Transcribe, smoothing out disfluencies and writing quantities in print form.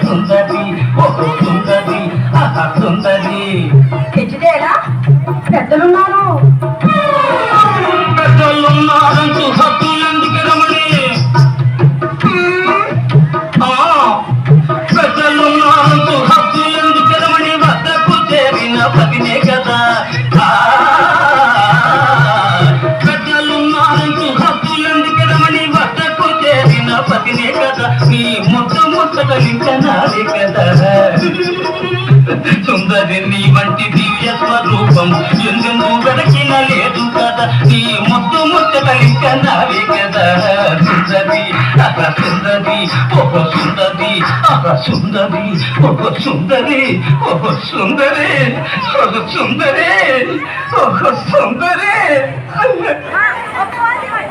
సుందరి ఓ సుందరి సుందరి తెచ్చిదేలా పెద్దలున్నారు పెద్దలున్నారంటూ హద్దులు ఎందుకు రమణి పెద్దలున్నారంటూ హద్దులు ఎందుకు రమణి వద్దకు చేరిన పదినే కదా పెద్దలున్నారంటూ హద్దులు ఎందుకు రమణి వద్దకు చేరిన పదినే కదా నీ ముద్దు ముచ్చటలించనాలి కదా సుందరి నీ వంటి దివ్య స్వరూపం ఎందుకు వెనకిన లేదు కదా నీ ముద్దు ముచ్చటలించనాలి కదా సుందరి సుందరి ఒక సుందరి సుందరి ఒక సుందరి ఒక సుందరి ఒక సుందరి ఒక సుందరి